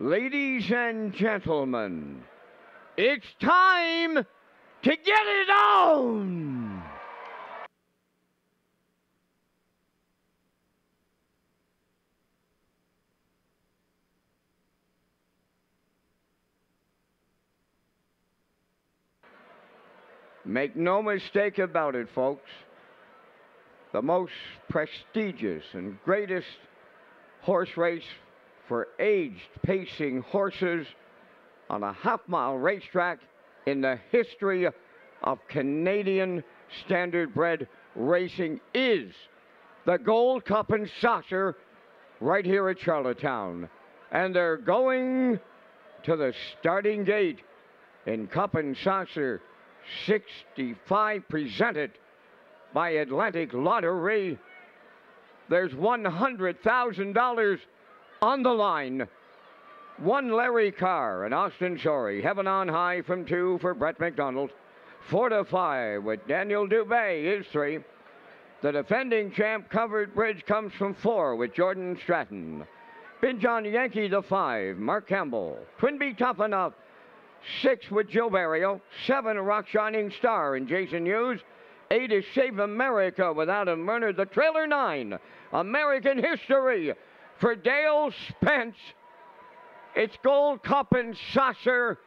Ladies and gentlemen, it's time to get it on! Make no mistake about it, folks. The most prestigious and greatest horse race for aged pacing horses on a half-mile racetrack in the history of Canadian standardbred racing is the Gold Cup and Saucer right here at Charlottetown. And they're going to the starting gate in Cup and Saucer 65, presented by Atlantic Lottery. There's $100,000 on the line. One Larry Carr and Austin Sorey. Heaven on High from 2 for Brett McDonald. 4 to 5 with Daniel Dubé is 3. The defending champ Covered Bridge comes from 4 with Jordan Stratton. Bin John Yankee to 5, Mark Campbell. Twin Be Tough Enough, 6 with Joe Barrio. 7 Rock Shining Star and Jason Hughes. 8 is Save America with Adam Murner. The trailer 9, American History for Dale Spence. It's Gold Cup and Saucer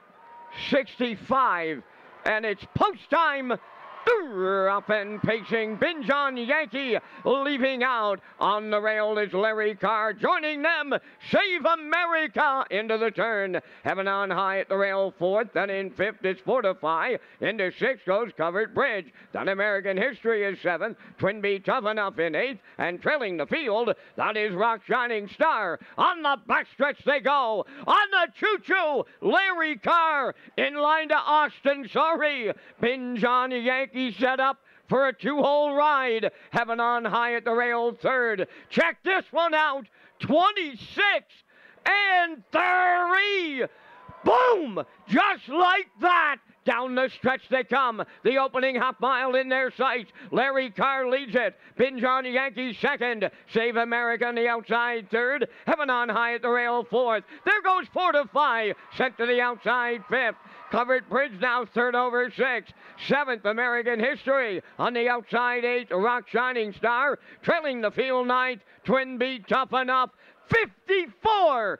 65, and it's post time. Up and pacing, Bin John Yankee leaving out. On the rail is Larry Carr. Joining them, Save America into the turn. Heaven on High at the rail 4th. Then in 5th is 4 to 5. Into 6th goes Covered Bridge. Then American History is 7th. Twin Be Tough Enough in 8th. And trailing the field, that is Rock Shining Star. On the backstretch they go. On the choo-choo, Larry Carr in line to Austin Sorey. Bin John Yankee set up for a 2-hole ride. Heaven on High at the rail 3rd. Check this one out. 26 and 30. Boom! Just like that. Down the stretch they come. The opening half mile in their sights. Larry Carr leads it. Bin John Yankee 2nd. Save America on the outside 3rd. Heaven on High at the rail 4th. There goes 4 to 5. Sent to the outside 5th. Covered Bridge now 3rd over 6th. 7th American History on the outside 8th. Rock Shining Star. Trailing the field 9th. Twin Be Tough Enough. 54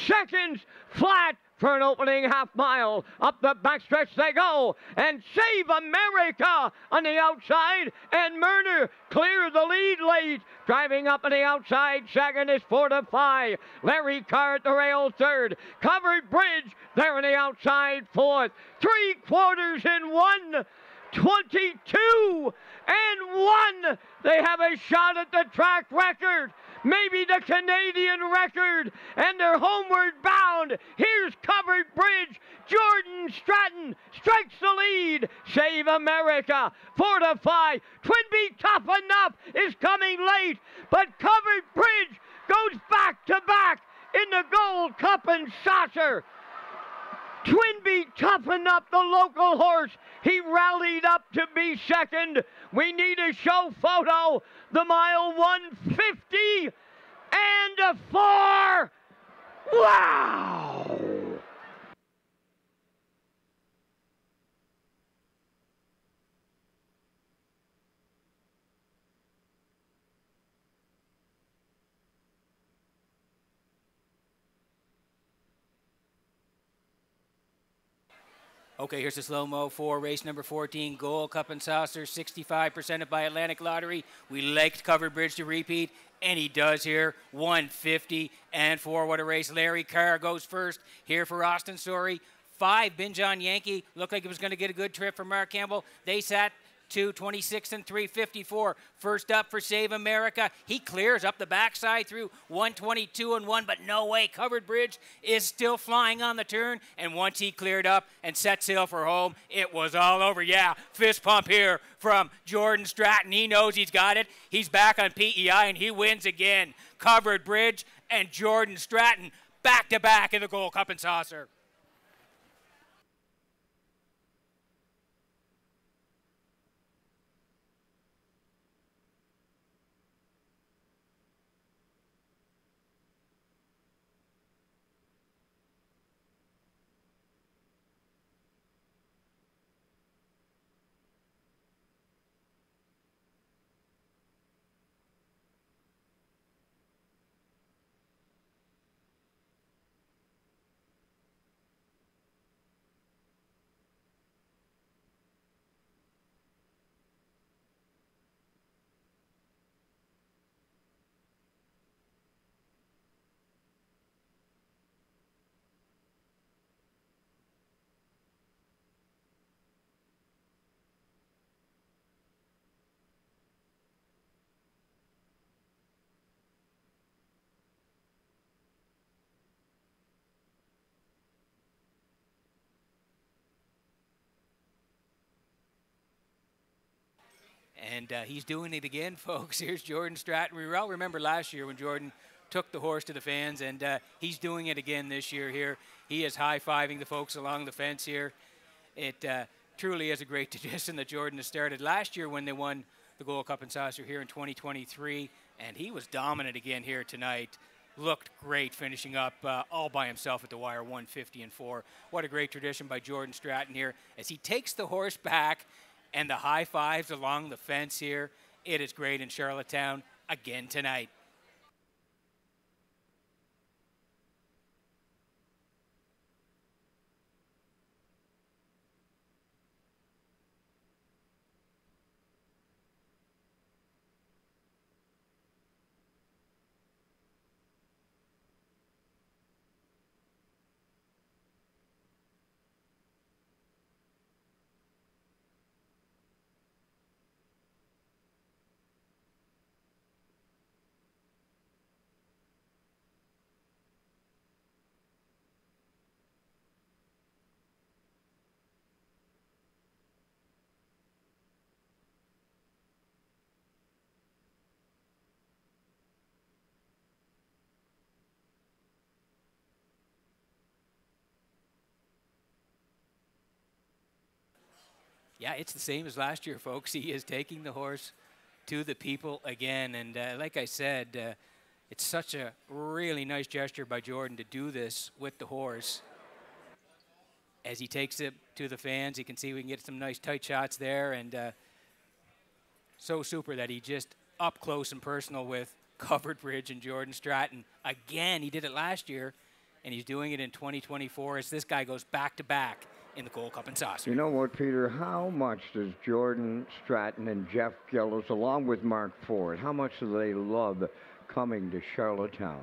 seconds flat for an opening half mile. Up the backstretch they go, and Save America on the outside, and Murner cleared the lead late. Driving up on the outside 2nd is 4 to 5. Larry Carr at the rail 3rd. Covered Bridge there on the outside 4th. 3 quarters in 1. 22 and 1. They have a shot at the track record, maybe the Canadian record, and they're homeward bound. Here's Covered Bridge. Jordan Stratton strikes the lead. Save America 4 to 5. Twin Be Tough Enough is coming late, but Covered Bridge goes back to back in the Gold Cup and Saucer. Twin Be Tough Enough, the local horse, he rallied up to be 2nd. We need a show photo. The mile 150 and a 4. Wow! Okay, here's the slow-mo for race number 14, Gold Cup and Saucer, 65 presented by Atlantic Lottery. We liked Covered Bridge to repeat, and he does here, 150 and 4. What a race. Larry Carr goes first here for Austin Sorey. 5, Bin John Yankee, looked like it was going to get a good trip for Mark Campbell. They sat 26 and 354. First up for Save America. He clears up the backside through 122 and 1, but no way. Covered Bridge is still flying on the turn, and once he cleared up and set sail for home, it was all over. Yeah, fist pump here from Jordan Stratton. He knows he's got it. He's back on PEI, and he wins again. Covered Bridge and Jordan Stratton back-to-back in the Gold Cup and Saucer. And he's doing it again, folks. Here's Jordan Stratton. We all remember last year when Jordan took the horse to the fans, and he's doing it again this year here. He is high-fiving the folks along the fence here. It truly is a great tradition that Jordan has started last year when they won the Gold Cup and Saucer here in 2023, and he was dominant again here tonight. Looked great finishing up all by himself at the wire, 150-4. What a great tradition by Jordan Stratton here as he takes the horse back and the high fives along the fence here. It is great in Charlottetown again tonight. Yeah, it's the same as last year, folks. He is taking the horse to the people again. And like I said, it's such a really nice gesture by Jordan to do this with the horse. As he takes it to the fans, you can see we can get some nice tight shots there. And so super that he just up close and personal with Covered Bridge and Jordan Stratton. Again, he did it last year, and he's doing it in 2024 as this guy goes back-to-back in the Gold Cup and Saucer. You know what, Peter? How much does Jordan Stratton and Jeff Gillis, along with Mark Ford, how much do they love coming to Charlottetown?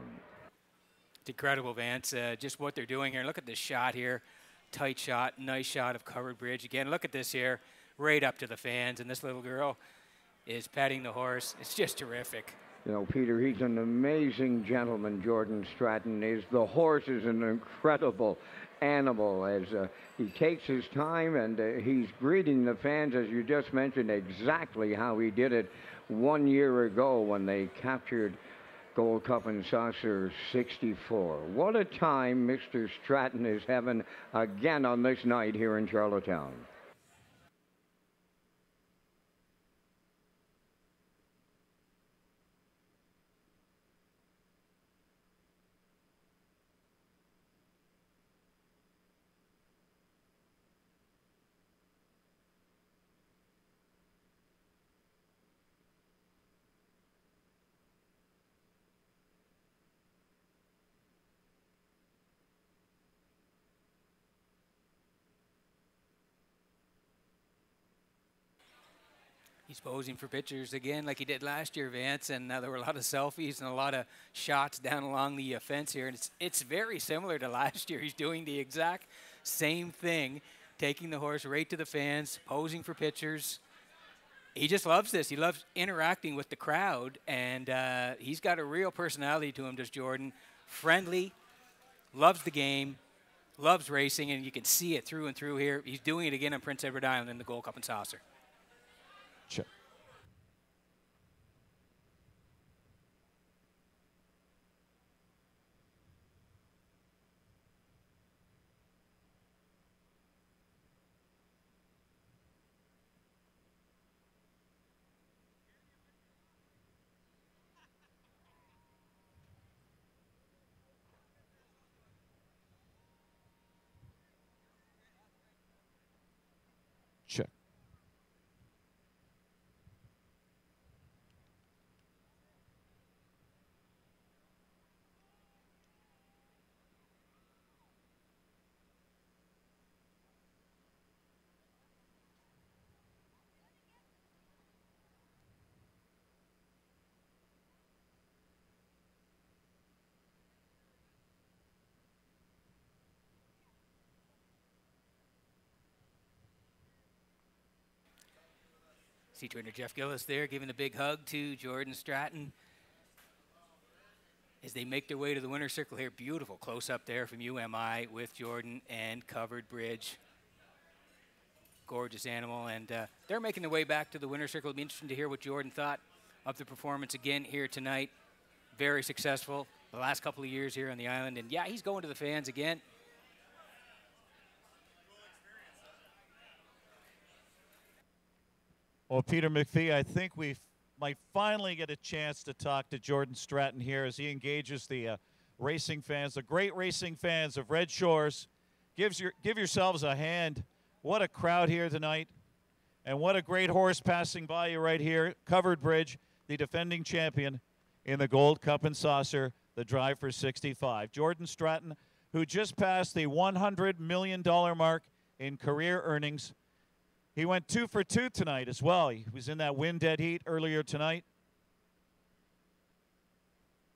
It's incredible, Vance, just what they're doing here. Look at this shot here. Tight shot, nice shot of Covered Bridge. Again, look at this here, right up to the fans, and this little girl is petting the horse. It's just terrific. You know, Peter, he's an amazing gentleman, Jordan Stratton is. The horse is an incredible animal as he takes his time and he's greeting the fans, as you just mentioned, exactly how he did it 1 year ago when they captured Gold Cup and Saucer 64. What a time Mr. Stratton is having again on this night here in Charlottetown. He's posing for pictures again like he did last year, Vance, and there were a lot of selfies and a lot of shots down along the fence here. And it's very similar to last year. He's doing the exact same thing, taking the horse right to the fans, posing for pictures. He just loves this. He loves interacting with the crowd, and he's got a real personality to him, does Jordan. Friendly, loves the game, loves racing, and you can see it through and through here. He's doing it again on Prince Edward Island in the Gold Cup and Saucer. Check. Check. See trainer Jeff Gillis there giving a big hug to Jordan Stratton as they make their way to the winner's circle here. Beautiful close up there from UMI with Jordan and Covered Bridge. gorgeous animal. And they're making their way back to the winner's circle. It'll be interesting to hear what Jordan thought of the performance again here tonight. Very successful the last couple of years here on the island. And yeah, he's going to the fans again. Well, Peter McPhee, I think we might finally get a chance to talk to Jordan Stratton here as he engages the racing fans, the great racing fans of Red Shores. Give yourselves a hand. What a crowd here tonight. And what a great horse passing by you right here. Covered Bridge, the defending champion in the Gold Cup and Saucer, the Drive for 65. Jordan Stratton, who just passed the $100 million mark in career earnings. He went 2 for 2 tonight as well. He was in that win-dead heat earlier tonight.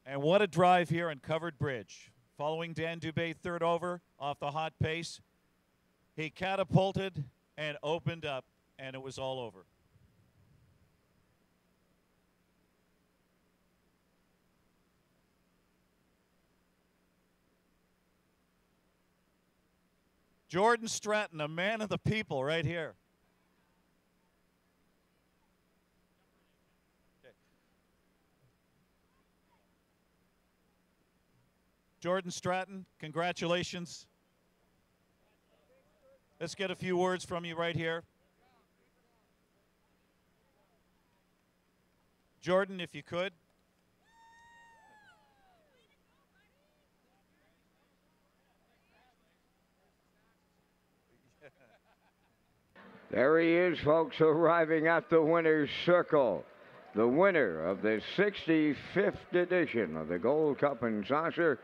And what a drive here on Covered Bridge. Following Dan Dubé third over off the hot pace, he catapulted and opened up, and it was all over. Jordan Stratton, a man of the people right here. Jordan Stratton, congratulations. Let's get a few words from you right here. Jordan, if you could. There he is, folks, arriving at the winner's circle. The winner of the 65th edition of the Gold Cup and Saucer,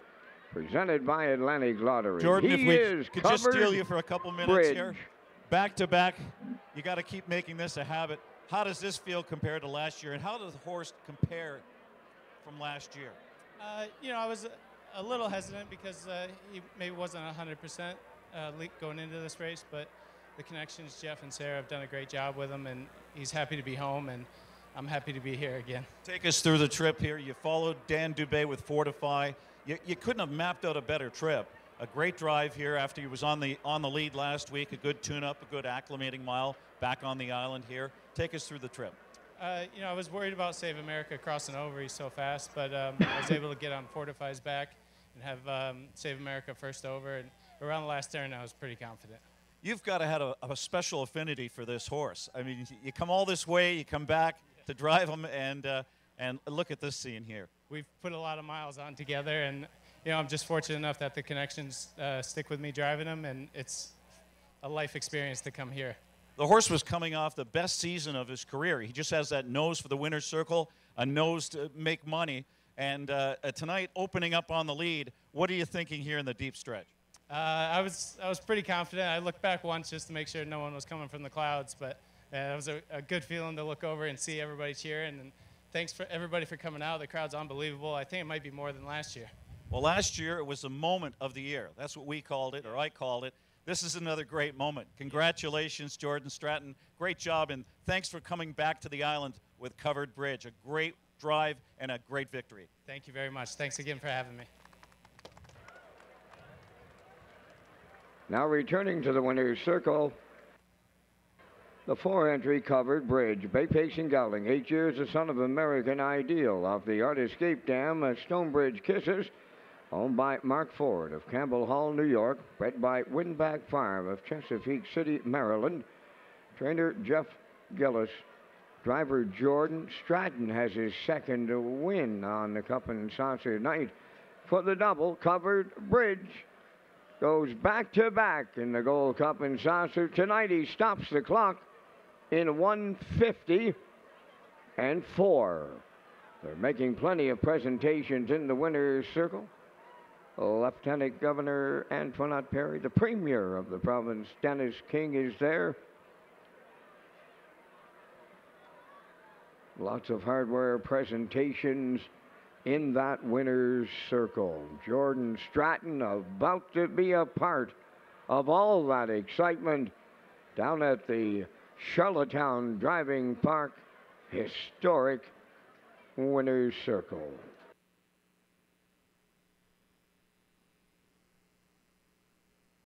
presented by Atlantic Lottery. Jordan, he if we could just steal you for a couple minutes Bridge. here. Back to back, you got to keep making this a habit. How does this feel compared to last year, and how does the horse compare from last year? You know, I was a little hesitant because he maybe wasn't 100% going into this race, but the connections, Jeff and Sarah, have done a great job with him, and he's happy to be home, and I'm happy to be here again. Take us through the trip here. You followed Dan Dubé with Fortify. You couldn't have mapped out a better trip. A great drive here after he was on the lead last week. A good tune-up, a good acclimating mile back on the island here. Take us through the trip. You know, I was worried about Save America crossing over. He's so fast, but I was able to get on Fortify's back and have Save America first over. And around the last turn, I was pretty confident. You've got to have a special affinity for this horse. I mean, you come all this way, you come back to drive him, and look at this scene here. We've put a lot of miles on together, and you know, I'm just fortunate enough that the connections stick with me driving him, and it's a life experience to come here. The horse was coming off the best season of his career. He just has that nose for the winner's circle, a nose to make money, and tonight opening up on the lead. What are you thinking here in the deep stretch? I was pretty confident. I looked back once just to make sure no one was coming from the clouds, but it was a good feeling to look over and see everybody cheering. And thanks for everybody for coming out. The crowd's unbelievable. I think it might be more than last year. Well, last year it was the moment of the year. That's what we called it, or I called it. This is another great moment. Congratulations, Jordan Stratton. Great job, and thanks for coming back to the island with Covered Bridge. A great drive and a great victory. Thank you very much. Thanks again for having me. Now returning to the winner's circle, the 4-entry Covered Bridge. Bay Pacing Gelding, 8 years, the son of American Ideal off the Art Escape Dam, Stonebridge Kisses, owned by Mark Ford of Campbell Hall, New York, bred by Windback Farm of Chesapeake City, Maryland. Trainer Jeff Gillis. Driver Jordan Stratton has his second win on the Cup and Saucer night. For the double, Covered Bridge goes back-to-back in the Gold Cup and Saucer. Tonight he stops the clock in 1:50 and 4. They're making plenty of presentations in the winner's circle. Lieutenant Governor Antoinette Perry, the Premier of the province, Dennis King, is there. Lots of hardware presentations in that winner's circle. Jordan Stratton about to be a part of all that excitement down at the Charlottetown Driving Park historic winner's circle.